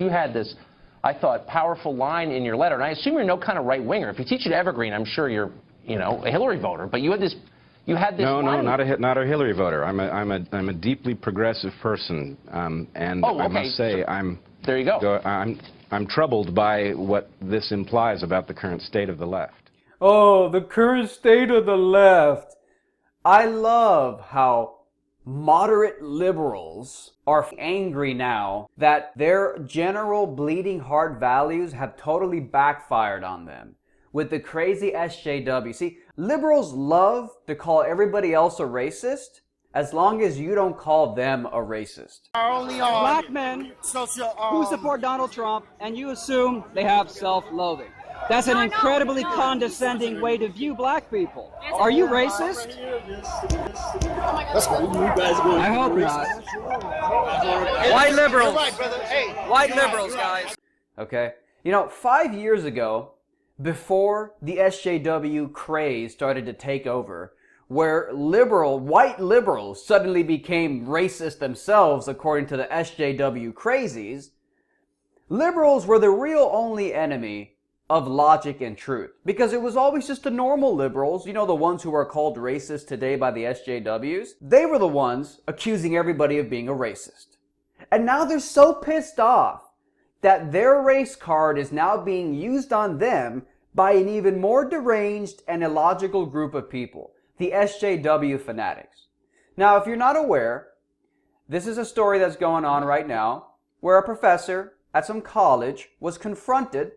You had this, I thought, powerful line in your letter, and I assume you're no kind of right-winger. If you teach at Evergreen, I'm sure you're, you know, a Hillary voter, but you had this No, not a Hillary voter. I'm a deeply progressive person, and oh, okay. I must say there you go. I'm troubled by what this implies about the current state of the left. Oh, the current state of the left. I love how moderate liberals are angry now that their general bleeding heart values have totally backfired on them with the crazy SJW. See, liberals love to call everybody else a racist as long as you don't call them a racist. Black men who support Donald Trump, and you assume they have self-loathing. That's an incredibly condescending way to view black people. Are you racist? I hope not. White liberals. White liberals, guys. Okay? You know, 5 years ago, before the SJW craze started to take over, where white liberals suddenly became racist themselves according to the SJW crazies, liberals were the real only enemy of logic and truth. Because it was always just the normal liberals, you know, the ones who are called racist today by the SJWs, they were the ones accusing everybody of being a racist. And now they're so pissed off that their race card is now being used on them by an even more deranged and illogical group of people, the SJW fanatics. Now, if you're not aware, this is a story that's going on right now where a professor at some college was confronted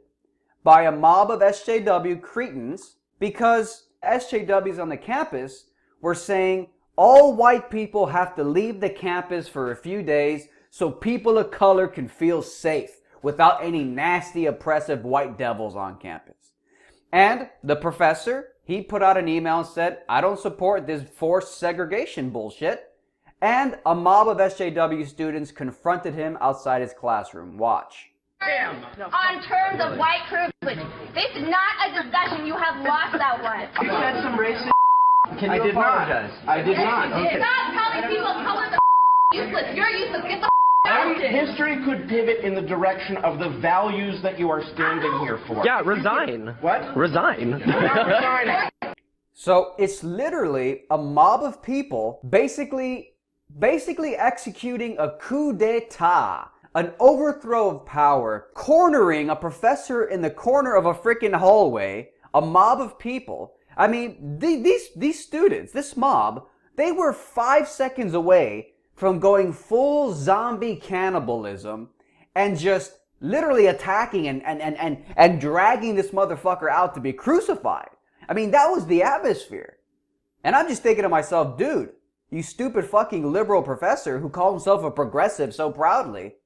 by a mob of SJW cretins because SJWs on the campus were saying all white people have to leave the campus for a few days so people of color can feel safe without any nasty, oppressive white devils on campus. And the professor, he put out an email and said, I don't support this forced segregation bullshit. And a mob of SJW students confronted him outside his classroom. Watch. On terms of white privilege. This is not a discussion. You have lost that one. You said some racist. Can you apologize? I did not. Okay. Stop telling people of color the useless. You're useless. Get the out. History could pivot in the direction of the values that you are standing here for. Yeah, resign. What? Resign. I'm not resigning. So it's literally a mob of people basically executing a coup d'etat, an overthrow of power, cornering a professor in the corner of a freaking hallway, a mob of people. I mean, these students, this mob, they were 5 seconds away from going full zombie cannibalism and just literally attacking and dragging this motherfucker out to be crucified. I mean, that was the atmosphere. And I'm just thinking to myself, dude, you stupid fucking liberal professor who called himself a progressive so proudly,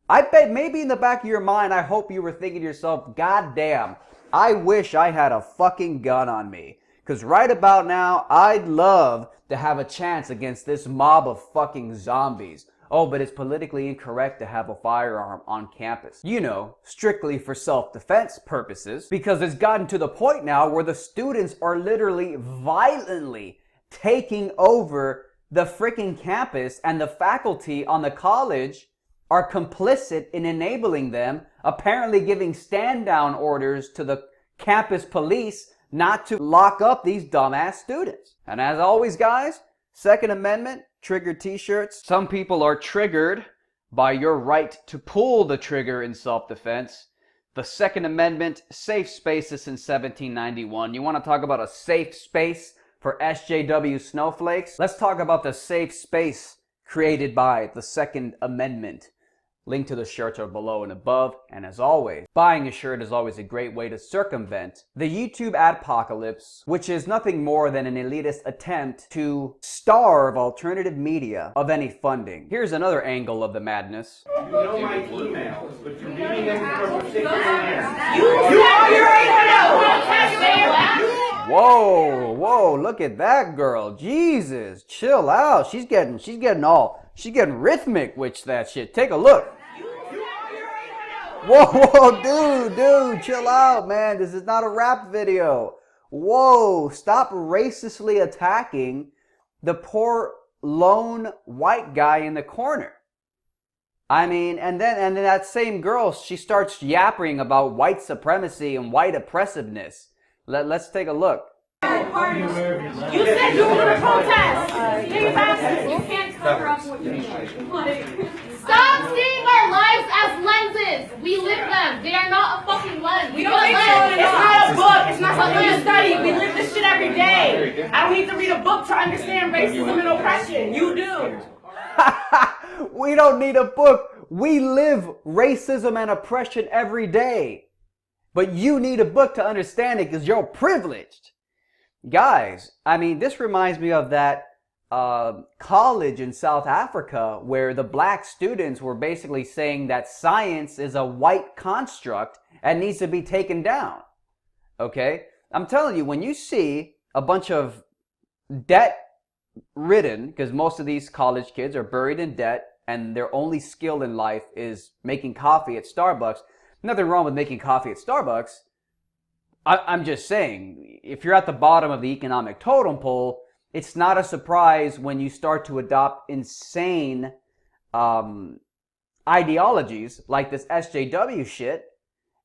I bet maybe in the back of your mind, I hope you were thinking to yourself, God damn, I wish I had a fucking gun on me. Because right about now, I'd love to have a chance against this mob of fucking zombies. Oh, but it's politically incorrect to have a firearm on campus. You know, strictly for self-defense purposes. Because it's gotten to the point now where the students are literally violently taking over the freaking campus, and the faculty on the college are complicit in enabling them, apparently giving stand-down orders to the campus police not to lock up these dumbass students. And as always, guys, Second Amendment, trigger t-shirts. Some people are triggered by your right to pull the trigger in self-defense. The Second Amendment, safe spaces since 1791. You want to talk about a safe space for SJW snowflakes? Let's talk about the safe space created by the Second Amendment. Link to the shirts are below and above. And as always, buying a shirt is always a great way to circumvent the YouTube adpocalypse, which is nothing more than an elitist attempt to starve alternative media of any funding. Here's another angle of the madness. You know my emails, but you're reading them from a secret email. You are your email! Whoa, look at that girl. Jesus, chill out. She's getting rhythmic with that shit. Take a look. Whoa, dude, chill out, man. This is not a rap video. Whoa, stop racistly attacking the poor lone white guy in the corner. I mean, and then that same girl, she starts yapping about white supremacy and white oppressiveness. Let's take a look. You said you were going to protest. You can't cover up what you mean. Stop seeing our lives as lenses. We live them. They are not a fucking lens. We don't live them. It's not a book. It's not something you study. We live this shit every day. I don't need to read a book to understand racism and oppression. You do. We don't need a book. We live racism and oppression every day. But you need a book to understand it because you're privileged. Guys, I mean, this reminds me of that college in South Africa where the black students were basically saying that science is a white construct and needs to be taken down. Okay? I'm telling you, when you see a bunch of debt-ridden, because most of these college kids are buried in debt and their only skill in life is making coffee at Starbucks. Nothing wrong with making coffee at Starbucks. I'm just saying, if you're at the bottom of the economic totem pole, it's not a surprise when you start to adopt insane ideologies like this SJW shit.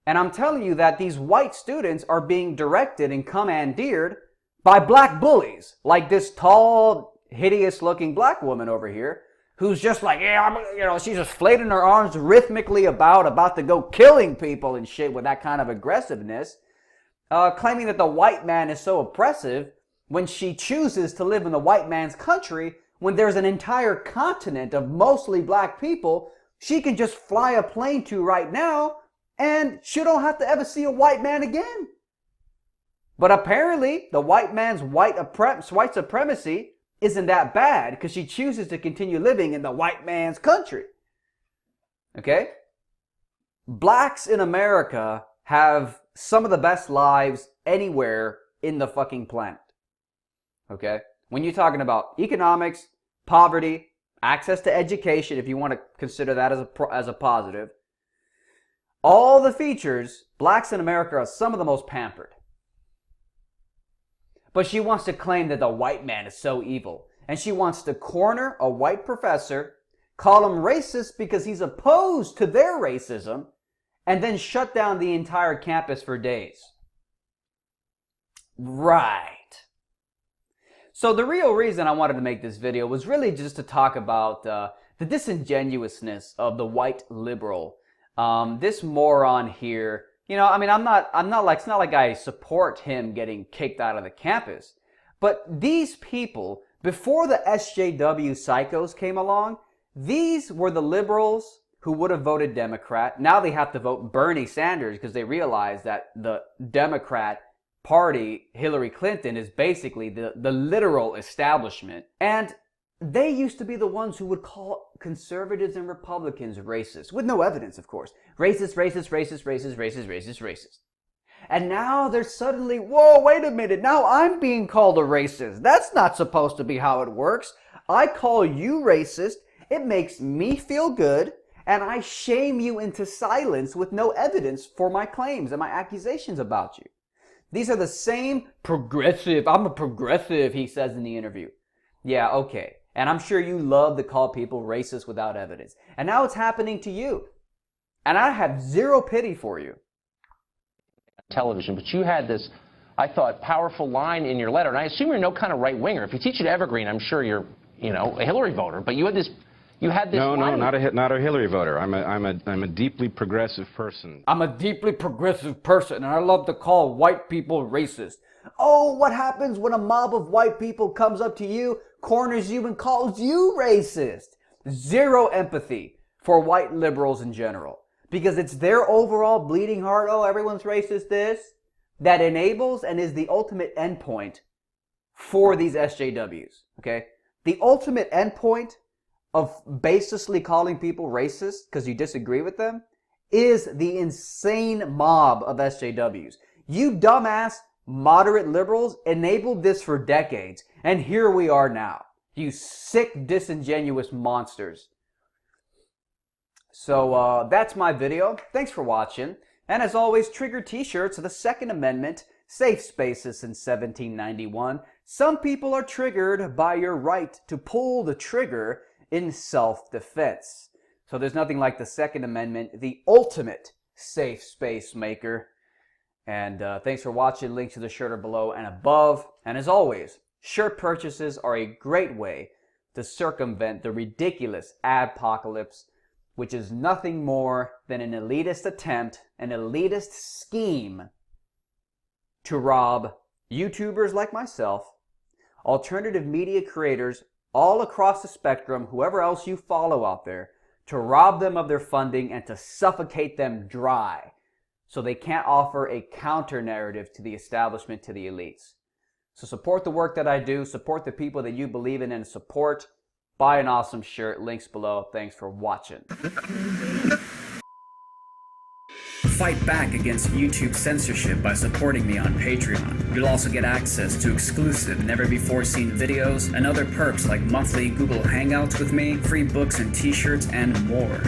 And I'm telling you that these white students are being directed and commandeered by black bullies, like this tall, hideous-looking black woman over here, who's just like, yeah, she's just flailing her arms rhythmically about to go killing people and shit with that kind of aggressiveness. Claiming that the white man is so oppressive when she chooses to live in the white man's country when there's an entire continent of mostly black people she can just fly a plane to right now and she don't have to ever see a white man again. But apparently the white man's white supremacy isn't that bad because she chooses to continue living in the white man's country. Okay? Blacks in America have some of the best lives anywhere in the fucking planet. Okay? When you're talking about economics, poverty, access to education, if you want to consider that as a positive, all the features, blacks in America are some of the most pampered. But she wants to claim that the white man is so evil. And she wants to corner a white professor, call him racist because he's opposed to their racism, and then shut down the entire campus for days. Right. So the real reason I wanted to make this video was really just to talk about the disingenuousness of the white liberal. This moron here, you know, I mean, it's not like I support him getting kicked out of the campus. But these people, before the SJW psychos came along, these were the liberals who would have voted Democrat. Now they have to vote Bernie Sanders because they realize that the Democrat Party, Hillary Clinton, is basically the literal establishment. And they used to be the ones who would call conservatives and Republicans racist. With no evidence, of course. Racist, racist, racist, racist, racist, racist, racist. And now they're suddenly, whoa, wait a minute, now I'm being called a racist. That's not supposed to be how it works. I call you racist, it makes me feel good, and I shame you into silence with no evidence for my claims and my accusations about you. These are the same progressive, I'm a progressive, he says in the interview. Yeah, okay. And I'm sure you love to call people racist without evidence. And now it's happening to you. And I have zero pity for you. Television, but you had this, I thought, powerful line in your letter, and I assume you're no kind of right-winger. If you teach at Evergreen, I'm sure you're, a Hillary voter, but you had this No, not a Hillary voter. I'm a deeply progressive person. I'm a deeply progressive person, and I love to call white people racist. Oh, what happens when a mob of white people comes up to you, corners you, and calls you racist? Zero empathy for white liberals in general. Because it's their overall bleeding heart, oh, everyone's racist, this, that enables and is the ultimate endpoint for these SJWs, okay? The ultimate endpoint of baselessly calling people racist because you disagree with them is the insane mob of SJWs. You dumbass moderate liberals enabled this for decades, and here we are now. You sick, disingenuous monsters. So that's my video. Thanks for watching. And as always, trigger t-shirts of the Second Amendment, safe spaces since 1791. Some people are triggered by your right to pull the trigger in self-defense. So there's nothing like the Second Amendment, the ultimate safe space maker. And thanks for watching. Links to the shirt are below and above. And as always, shirt purchases are a great way to circumvent the ridiculous adpocalypse, which is nothing more than an elitist attempt, an elitist scheme to rob YouTubers like myself, alternative media creators all across the spectrum, whoever else you follow out there, to rob them of their funding and to suffocate them dry so they can't offer a counter narrative to the establishment, to the elites. So support the work that I do, support the people that you believe in and support. Buy an awesome shirt, links below. Thanks for watching. Fight back against YouTube censorship by supporting me on Patreon. You'll also get access to exclusive, never-before-seen videos and other perks like monthly Google Hangouts with me, free books and t-shirts, and more.